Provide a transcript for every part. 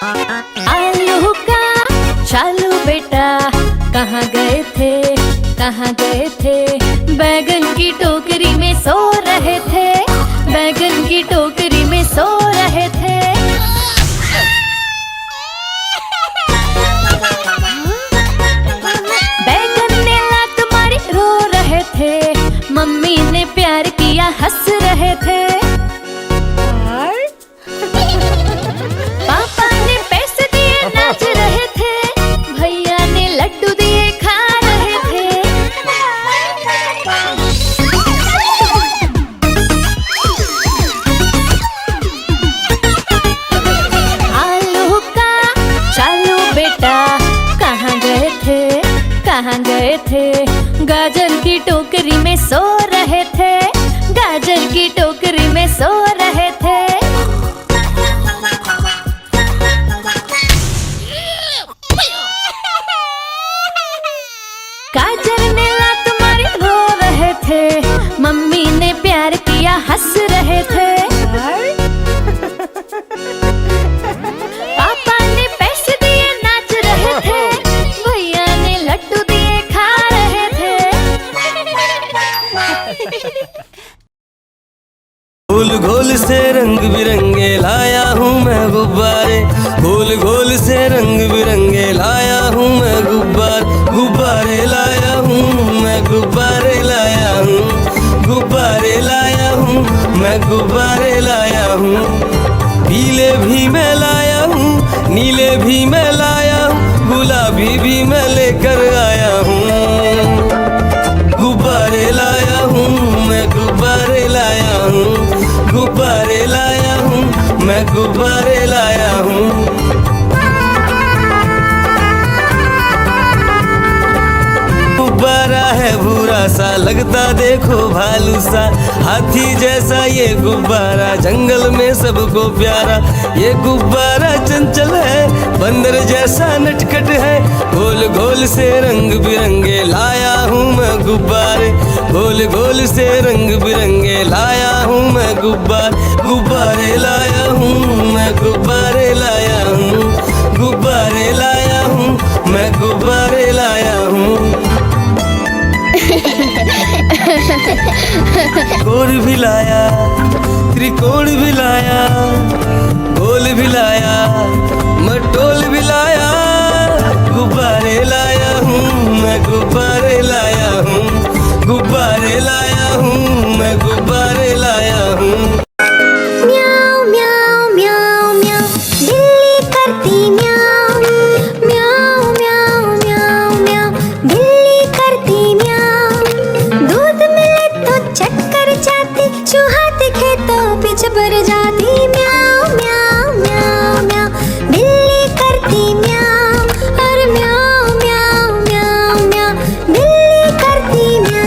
आलू का चालू बेटा कहाँ गए थे, कहाँ गए थे? बैगन की टोकरी में सो रहे थे, बैगन की टोकरी में सो रहे थे। बैगन ने लात मारी रो रहे थे, मम्मी ने प्यार किया हंस रहे थे। पापा ने पैसे दिए नाच रहे थे, भैया ने लड्डू दिए खा रहे थे। आलू का चालू बेटा कहाँ गए थे, कहाँ गए थे? गाजर की टोकरी में सो रहे थे, गाजर की टोकरी में सो रहे थे। गाजर ने लात मारी रो रहे थे, मम्मी ने प्यार किया हंस रहे थे। पापा ने पैसे दिए नाच रहे थे, भैया ने लड्डू दिए खा रहे थे। गोल गोल से रंग बिरंगे लाया हूँ मैं गुब्बारे, गोल गोल से रंग बिरंगे लाया हूँ मैं गुब्बारे लाया हूँ मैं, गुब्बारे लाया हूँ, गुब्बारे लाया हूँ मैं, गुब्बारे लाया हूँ। पीले भी मैं लाया हूँ, नीले भी मैं लाया हूँ, गुलाबी भी मैं लेकर आया हूँ। गुब्बारे लाया हूँ मैं, गुब्बारे लाया हूँ, गुब्बारे लाया हूँ मैं, गुब्बारे लाया हूँ। गुब्बारा है भूरा सा लगता देखो भालू सा, हाथी जैसा ये गुब्बारा जंगल में सबको प्यारा। ये गुब्बारा चंचल है बंदर जैसा नटखट है, गोल गोल से रंग बिरंगे लाया हूँ मैं गुब्बारे, गोल गोल से रंग बिरंगे लाया हूँ मैं गुब्बारे लाया हूँ मैं, गुब्बारे लाया हूँ, गुब्बारे लाया हूँ मैं, गुब्बारे लाया हूँ। गोल भी लाया, त्रिकोण भी लाया, गोल भी लाया, मटोल भी लाया, गुब्बारे लाया हूँ मैं, गुब्बारे लाया हूँ, गुब्बारे लाया हूँ मैं, गुब्बारे लाया हूँ। म्याऊ म्याऊ म्याऊ म्याऊ बिल्ली करती म्याऊ, म्याऊ म्याऊ म्याऊ म्याऊ बिल्ली करती म्याऊ। दूध मिले तो चक्कर जाती, चूहा दिखे तो पीछे पड़ जाती। म्याऊ म्याऊ म्याऊ म्याऊ बिल्ली करती म्याऊ, और म्याऊ म्याऊ म्याऊ म्याऊ बिल्ली करती म्याऊ।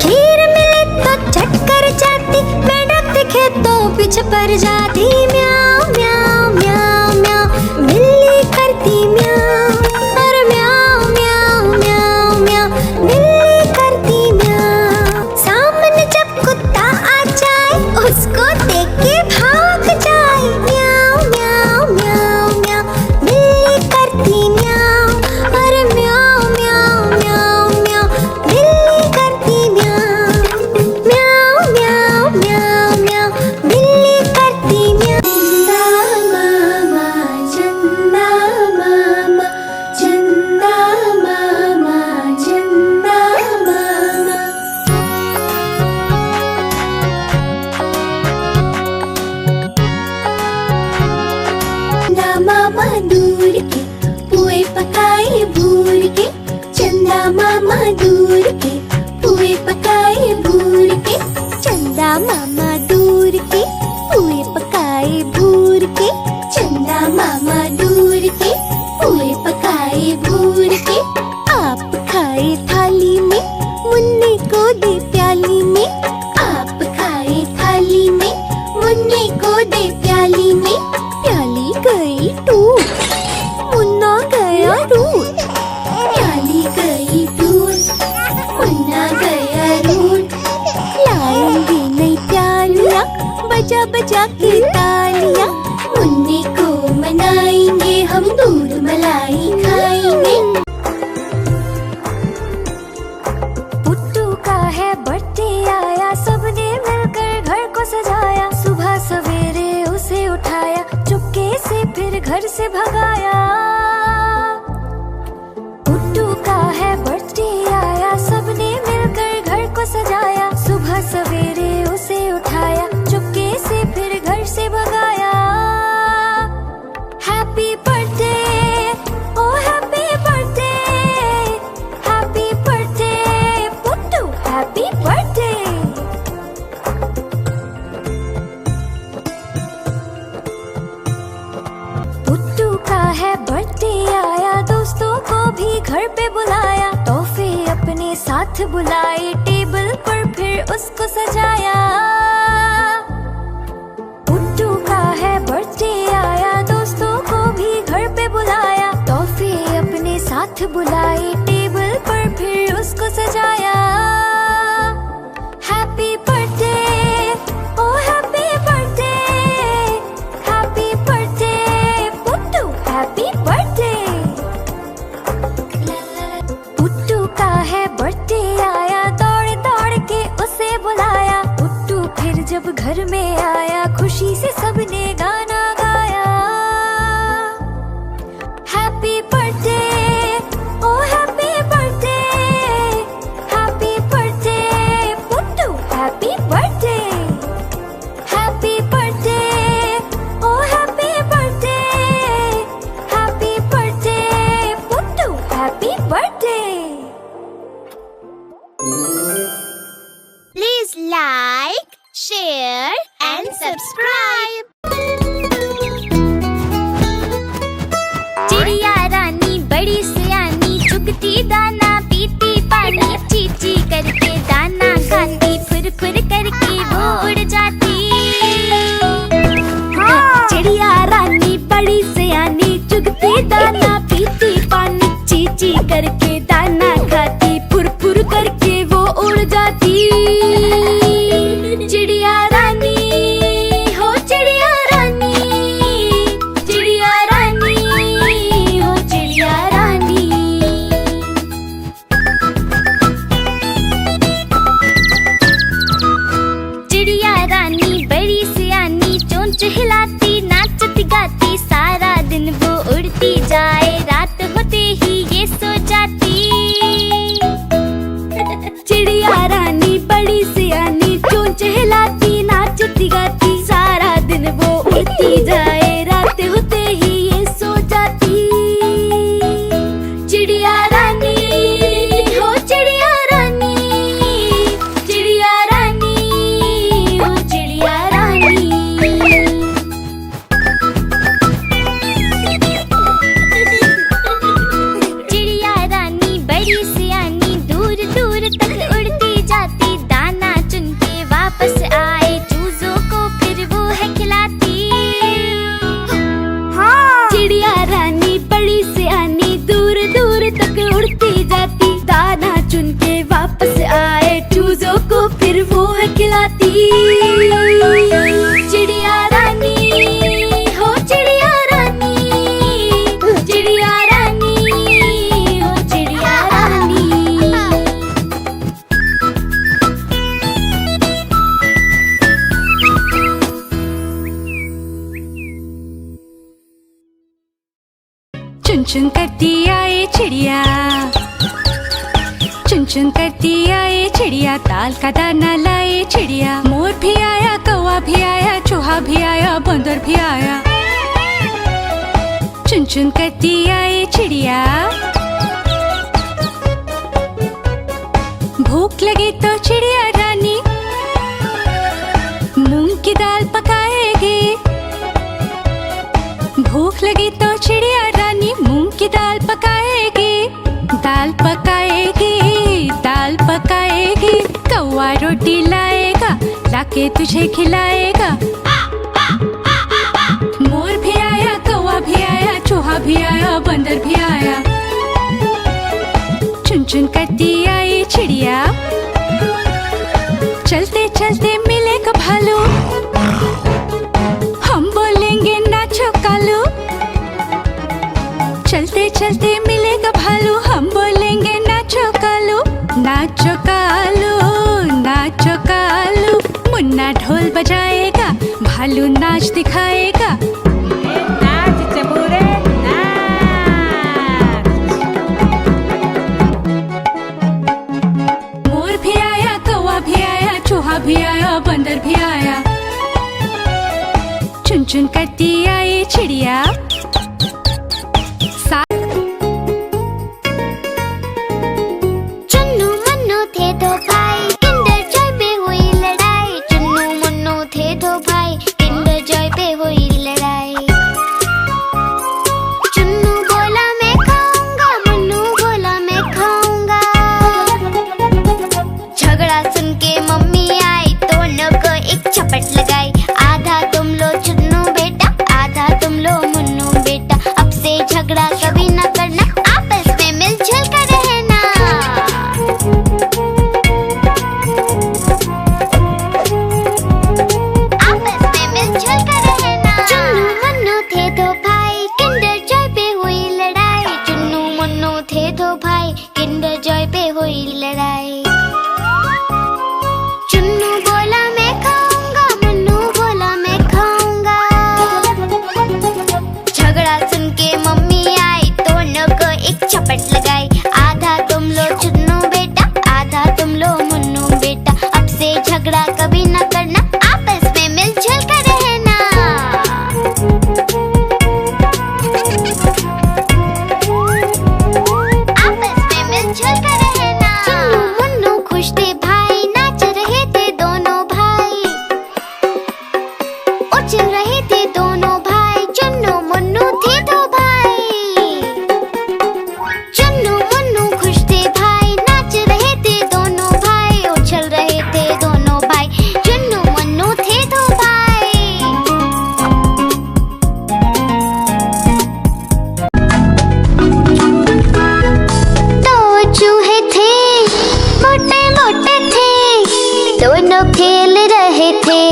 खीर मिले तो चक्कर जाती, मेंढक दिखे तो पीछे पड़ जाती। म्याऊ म्याऊ म्याऊ म्याऊ बिल्ली करती म्याऊ, और म्याऊ म्याऊ म्याऊ म्याऊ बिल्ली करती म्याऊ। सामने जब कुत्ता आ जाए उसको देख के भाग जाए। म्याऊ म्याऊ म्याऊ म्याऊ बिल्ली करती म्याऊ, और म्याऊ म्याऊ म्याऊ म्याऊ बिल्ली करती म्याऊ। म्याऊ म्याऊ म्याऊ म्याऊ बिल्ली करती म्याऊ। चंदा मामा, चंदा मामा, चंदा मामा, चंदा मामा दूर के पुए पकाए भूर के, चंदा मामा दूर के पुए पकाए भूर के, चंदा मामा दूर के पुए पकाए भूर के, चंदा मामा दूर के पुए पकाए भूर के। आप खाए थाली में, मुन्ने को दे प्याली में, आप खाए थाली में, मुन्ने को दे प्याली में। प्याली गई टूट, मुन्ना गया रूठ, प्याली गई बजा के तालियां। मुन्नी को मनाएंगे हम, दूध मलाई खाएंगे। पुट्टू का है बर्थडे आया, सबने मिलकर घर को सजाया। सुबह सवेरे उसे उठाया, चुपके से फिर घर से भगाया। पुट्टू का है बर्थडे आया, सबने मिलकर घर को सजाया। सुबह सवेरे उसे उठाया, चुपके से फिर घर से भगाया। Happy birthday, oh happy birthday, happy birthday Puttu, happy birthday. Puttu का है बर्थडे आया, दोस्तों को भी घर पे बुलाया। तोहफे अपने साथ बुलाए, टेबल पर फिर उसको सजाया। पुट्टू का है बर्थडे आया, दोस्तों को भी घर पे बुलाया। तोहफे अपने साथ बुलाए, टेबल पर फिर उसको सजाया। Happy birthday, oh happy birthday, happy birthday Puttu, happy birthday. Puttu का है बर्थडे आया, दौड़ दौड़ के उसे बुलाया। पुट्टू फिर जब घर में आया, खुशी से सबने गाना गाया। Happy birthday, oh happy birthday, happy birthday Puttu, happy birthday. Happy birthday, oh happy birthday, happy birthday Puttu, happy birthday. Please like, share and subscribe. चिड़िया रानी बड़ी सियानी, चुगती दाना पीती पानी। चींची करके दाना खाती, फुर फुर करके वो उड़ जाती। चिड़िया रानी बड़ी सियानी, चुगती दाना पीती पानी। चींची करके दाना खाती, फुर फुर करके वो उड़ जाती। चिड़िया रानी, हो चिड़िया रानी, चिड़िया रानी, हो चिड़िया रानी। चिड़िया रानी बड़ी सियानी, चोंच हिलाती नाचती गाती। सारा दिन वो उड़ती जाए, रात होते ही ये सो जाती। चिड़िया रानी बड़ी सियानी, चोंच हिलाती नाचती गाती। सारा दिन वो उड़ती जाए, रात होते ही ये सो जाती। चिड़िया रानी, हो चिड़िया रानी, चिड़िया रानी, हो चिड़िया रानी। चिड़िया रानी बड़ी सियानी, दूर दूर तक उड़ती जाती। दाना चुन के वापस आए, चूजों को फिर वो है खिलाती। चिड़िया रानी बड़ी सियानी, दूर दूर तक उड़ती जाती। दाना चुन के वापस आए, चूजों को फिर वो है खिलाती। चिड़िया रानी, हो चिड़िया रानी, चिड़िया रानी, हो चिड़िया रानी। चुन चुन करती आए चिड़िया, चुन चुन करती आए चिड़िया। ताल का दाना लाए चिड़िया। मोर भी आया, कौवा भी आया, चूहा भी आया, बंदर भी आया। चुन चुन करती आए चिड़िया। भूख लगी तो चिड़िया रानी मूंग की दाल पकाएगी। भूख लगी तो चिड़िया रानी मूंग की दाल पकाएगी। दाल पकाएगी, दाल पकाएगी। कौवा रोटी लाएगा, लाके तुझे खिलाएगा। मोर भी आया, कौवा भी आया, चूहा भी आया, बंदर भी आया। चुन चुन करती आई चिड़िया। चलते चलते मिलेगा भालू, भालू नाच दिखाएगा। नाच चबूरे नाच। मोर भी आया, कौवा भी आया, चूहा भी आया, बंदर भी आया। चुन चुन करती आई चिड़िया। चुन्नू मुन्नू थे दो भाई, किंडर जॉय पे हुई लड़ाई। चुन्नू मुन्नू थे दो भाई, किंडर जॉय पे हुई लड़ाई। चुन्नू बोला मैं खाऊंगा, मुन्नू बोला मैं खाऊंगा। झगड़ा सुन के मम्मी आई, दोनों को एक झपट लगाई। आधा तुम लो चुन्नू बेटा, आधा तुम लो मुन्नू बेटा। अब से झगड़ा कभी न करना, आपस में मिलजुल कर रहना। आपस में मिलजुल कर रहना। चुन्नू मुन्नू थे दो भाई, किंडर जॉय पे हुई लड़ाई। चुन्नू मुन्नू थे दो भाई, किंडर जॉय पे हुई लड़ाई। चुन्नू बोला मैं खाऊंगा, मुन्नू बोला मैं खाऊंगा। झगड़ा सुन के मम्मी आई, दोनों को एक झपट लगाई। आधा तुम लो चुन्नू बेटा, आधा तुम लो मुन्नू बेटा। अब से झगड़ा कभी न करना, आपस में मिलजुल कर रहना। आपस में मिलजुल कर रहना। चुन्नू मुन्नू खुश थे भाई, नाच रहे थे दोनों भाई। उछल रहे थे दोनों भाई, चुन्नू मुन्नू थे दो भाई। चुन्नू मुन्नू खुश थे भाई, नाच रहे थे दोनों भाई। उछल रहे थे दोनों भाई, चुन्नू मुन्नू थे दो भाई। दो चूहे थे, मोटे मोटे थे, दोनों खेल रहे थे।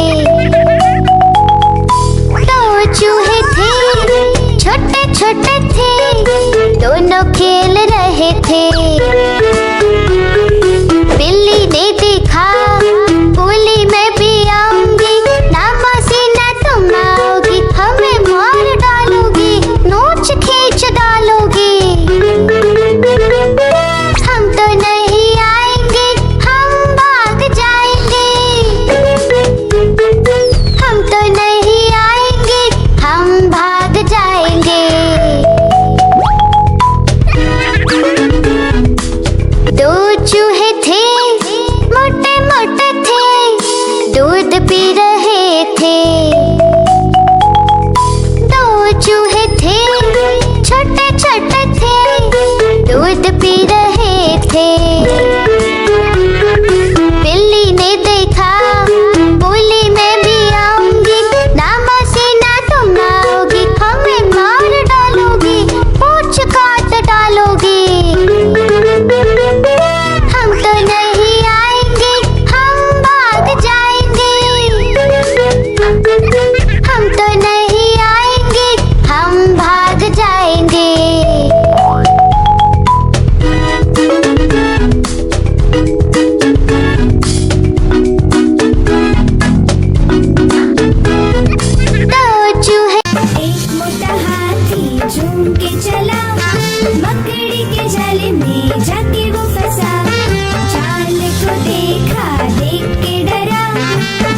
दो चूहे थे, छोटे छोटे थे, दोनों खेल रहे थे। बिल्ली ने देखा, बोली मैं भी आऊंगी। ना मासी ना तुम आओगी, हमें मार डालोगी, नोच खींच डालोगी। हम तो नहीं आएंगे, हम भाग जाएंगे। हम तो नहीं आएंगे, हम भाग जाएंगे। दो चूहे थे, मोटे मोटे थे, दूध पी रहे थे। दो चूहे थे, छोटे छोटे थे, दूध पी रहे थे। बिल्ली ने देखा, बोली मैं भी आऊंगी। ना मासी ना तुम आओगी, हमें मार डालोगी, पूंछ काट डालोगी। हम तो नहीं आएंगे, हम भाग जाएंगे। हम तो नहीं आएंगे, हम भाग जाएंगे। दो चूहे। एक मोटा हाथी झूम के चला, मकड़ी के जाले में जाके वो फंसा। जाल को देखा, देख के डरा,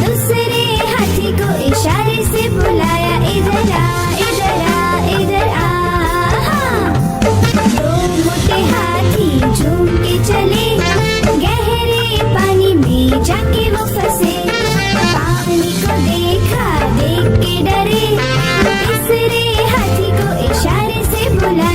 दूसरे हाथी को इशारे से बुलाया, इधर आ इधर आ इधर आ। दो मोटे हाथी झूम के चले, गहरे पानी में जाके वो फंसे। पानी को देखा, देख के डरे, तीसरे हाथी को इशारे से बुलाया।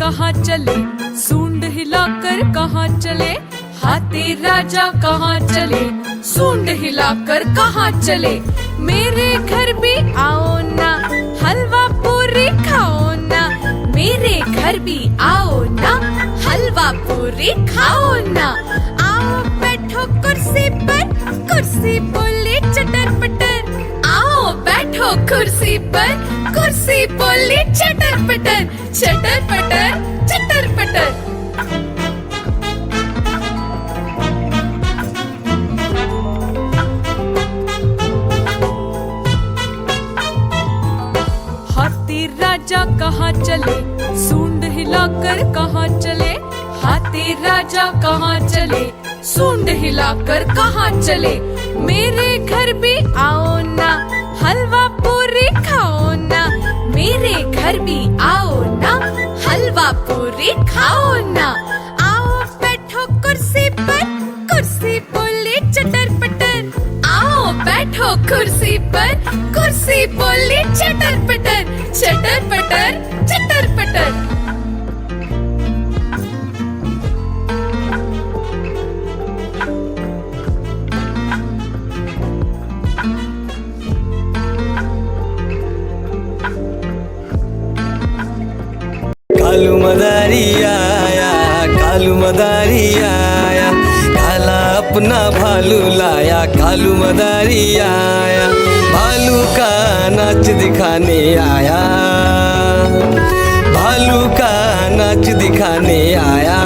कहाँ चले, सूंड हिलाकर कहाँ चले, हाथी राजा कहाँ चले, सूंड हिलाकर कहाँ चले। मेरे घर भी आओ ना, हलवा पूरी खाओ ना, मेरे घर भी आओ ना, हलवा पूरी खाओ ना। आओ बैठो कुर्सी पर, कुर्सी बोले चटर पटर, आओ बैठो कुर्सी पर, कुर्सी बोले चटर पटर, चटर पटर चटर पटर। हाथी राजा कहाँ चले, सूंड हिलाकर कहाँ चले, हाथी राजा कहाँ चले, सूंड हिलाकर कहाँ चले। मेरे घर भी आओ ना, हलवा पूरी खाओ ना, मेरे घर भी आओ ना, हलवा पूरी खाओ ना। आओ बैठो कुर्सी पर, कुर्सी बोले चटर पटर, आओ बैठो कुर्सी पर, कुर्सी बोले चटर पटर, चटर पटर चटर पटर। कालू मदारी आया, कालू मदारी आया, काला अपना भालू लाया, कालू मदारी आया, भालू का नाच दिखाने आया, भालू का नाच दिखाने आया।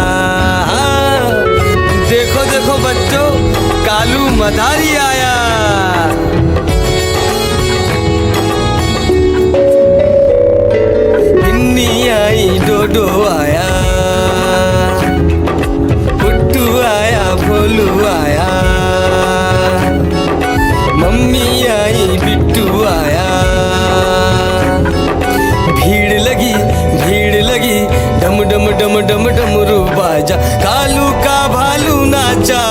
देखो देखो बच्चों, कालू मदारी आया। आई डोडो आया, पुट्टू आया, भोलू आया, मम्मी आई, बिट्टू आया। भीड़ लगी, भीड़ लगी, डम डम डम डम डमरू बाजा, कालू का भालू नाचा।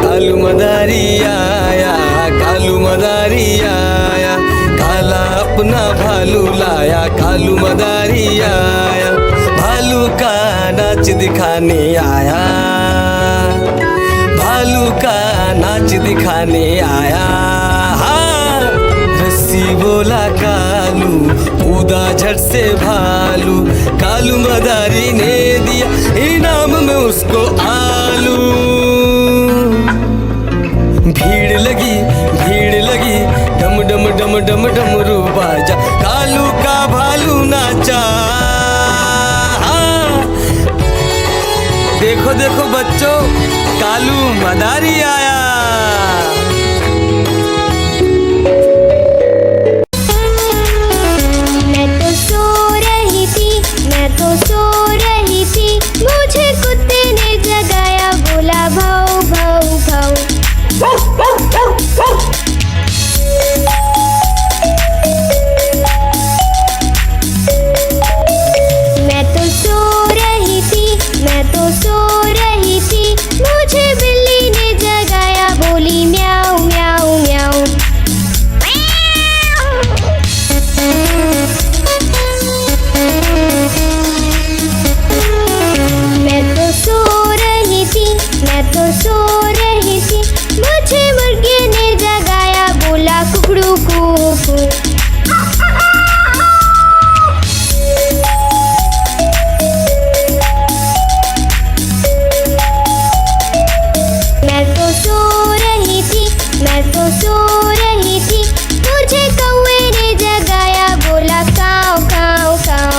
कालू मदारी आया, कालू मदारी आया, काला अपना भालू लाया, कालू मदारी आया, भालू का नाच दिखाने आया, भालू का नाच दिखाने आया। रस्सी बोला कालू, कूदा झट से भालू, कालू मदारी ने दिया इनाम में उसको आलू। भीड़ लगी, भीड़ लगी, डम डम डम डम डमरू बाजा, कालू का भालू नाचा। देखो देखो बच्चों, कालू मदारी आया। मैं तो सो रही थी, मैं तो सो रही थी, मुझे कुत्ते ने जगाया, बोला भाऊ भाऊ भाऊ। मैं तो सो रही थी, मैं तो सो रही थी, मुझे बिल्ली ने जगाया, बोली म्याऊ म्याऊ म्याऊ। मैं तो सो रही थी, मैं तो सो रही थी, मुझे कुत्ते ने जगाया, बोला भाऊ भाऊ भाऊ। मैं तो सो रही थी, मैं तो सो रही थी, मुझे कुत्ते ने जगाया, बोला म्याऊ म्याऊ म्याऊ। मैं तो सो रही थी, मैं तो सो रही थी, मुझे बिल्ली ने जगाया, बोली म्याऊ म्याऊ म्याऊ। मैं तो सो रही थी, मैं तो सो रही थी, मुझे मुर्गे ने जगाया, बोला कुकड़ू कू। मैं तो सो रही थी, मैं तो सो रही थी, मुझे कौवे ने जगाया, बोला काऊ काऊ काऊ।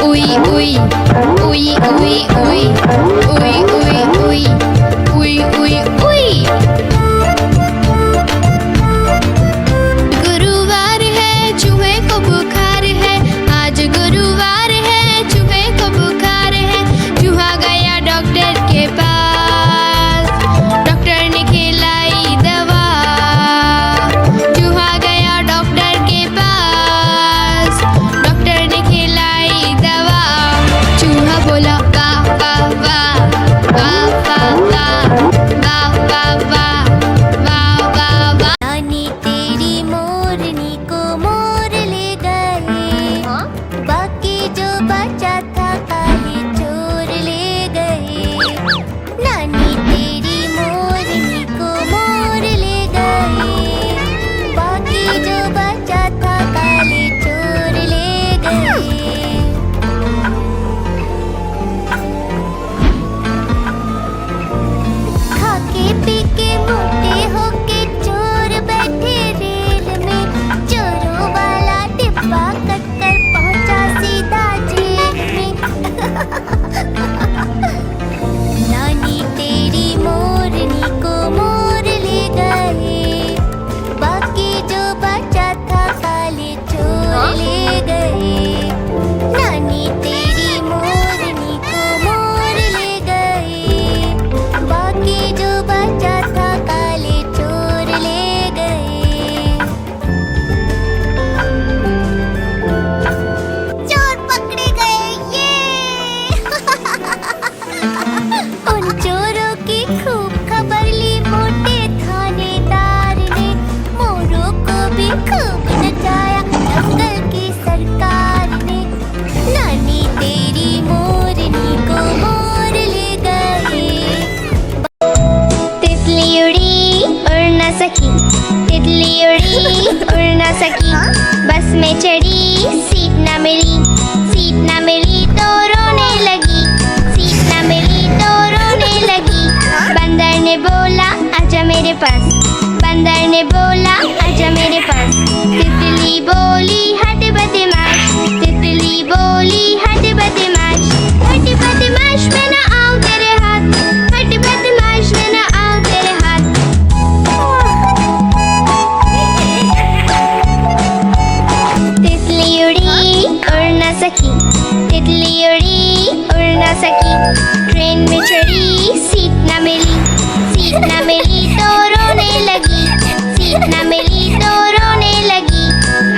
उई उई उई उई उई उई उई उई उई उई। गुरुवार है चूहे को बुखार है, आज गुरुवार है चूहे को बुखार है। चूहा गया डॉक्टर के पास, डॉक्टर ने खिलाई दवा। चूहा गया डॉक्टर के पास, डॉक्टर ने खिलाई दवा। चूहा बोला वाह वाह वाह वाह वाह वाह वाह वाह वाह वाह वाह। नानी तेरी मोरनी को मोर ले गए, बाकी जो बचा था काले चोर ले गए। नानी तेरी मोरनी को मोर ले गए, बाकी जो बचा था काले चोर ले गए। खाके पी के मोटे होके चोर बैठे रेल में, चोरों वाला डिब्बा कटकर पहुंचा सीधा जेल में। नानी तेरी मोरनी को मोर ले गए, बाकी जो बचा था काले चोर ले गए। नानी तेरी मोरनी को मोर ले गए, बाकी जो बचा था काले चोर ले गए। चोर पकड़े गए ये। उन चोरों की खूब खबर ली मोटे थानेदार ने, मोरों को भी खूब नचाया जंगल की सरकार ने। नानी तेरी मोरनी को मोर ले गए। तितली उड़ी उड़ न सकी, तितली उड़ी उड़ न सकी। बस में चढ़ी सीट न मिली, सीट न मिली तो रोने लगी, सीट न मिली तो रोने लगी। बंदर ने बोला आजा मेरे पास, बंदर ने बोला आजा मेरे पास। तितली बोली हट बदमाश, तितली बोली हट बदमाश। हट बदमाश मैं न आऊं तेरे हाथ, हट बदमाश मैं न आऊं तेरे हाथ। तितली उड़ी उड़ न सकी, तितली उड़ी उड़ न सकी। ट्रेन में चढ़ी सीट न मिली, सीट न मिली तो रोने लगी, सीट न मिली तो रोने लगी।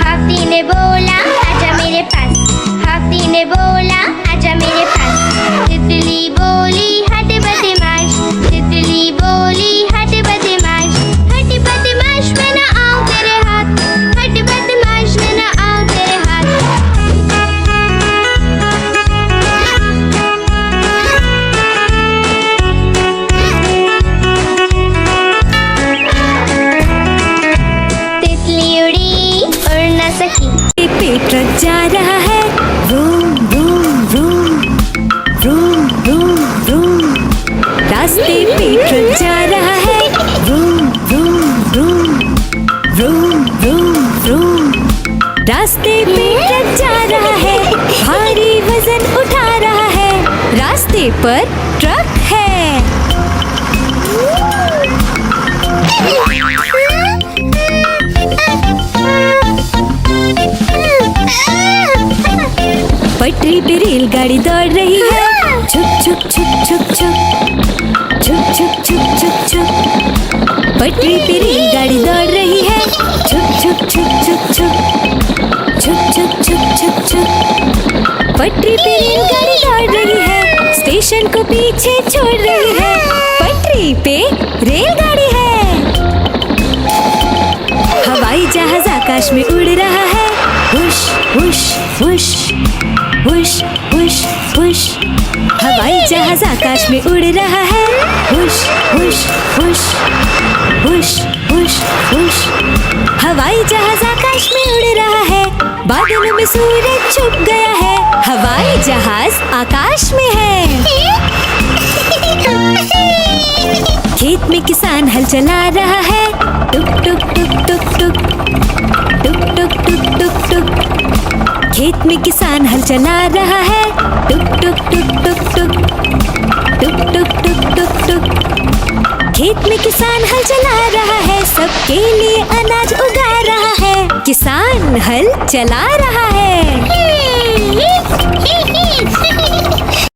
हाथी ने बोला आजा मेरे पास, हाथी ने बोला आजा मेरे पास। तितली बोली हट बदमाश, तितली बोली हट बदमाश। हट बदमाश मैं न आऊं तेरे हाथ, हट बदमाश मैं न आऊं तेरे हाथ। तितली उड़ी उड़ न सकी। पेट ट्रक जा रहा है, room room room room room room. रास्ते पे ट्रक जा रहा है, room room room room room room. रास्ते पे ट्रक जा रहा है, भारी वजन उठा रहा है। रास्ते पर ट्रक है। पटरी पे रेलगाड़ी दौड़ रही है, छुक छुक छुक छुक छुक छुक छुक छुक छुक छुक। पटरी पे रेलगाड़ी दौड़ रही है, छुक छुक छुक छुक छुक छुक छुक छुक छुक छुक। पटरी पे रेलगाड़ी दौड़ रही है, स्टेशन को पीछे छोड़ रही है। पटरी पे रेलगाड़ी है। हवाई जहाज आकाश में उड़ रहा है, हुश हुश हुश हुश हुश हुश। हवाई जहाज आकाश में उड़ रहा है, हुश हुश हुश हुश हुश हुश। हवाई जहाज आकाश में उड़ रहा है, बादलों में सूरज छुप गया है। हवाई जहाज आकाश में है। खेत में किसान हल चला रहा है, टुक टुक टुक टुक टुक टुक टुक टुक टुक टुक। खेत में किसान हल चला रहा है, टुक टुक टुक टुक टुक टुक टुक टुक टुक टुक। खेत में किसान हल चला रहा है, सबके लिए अनाज उगा रहा है, किसान हल चला रहा है।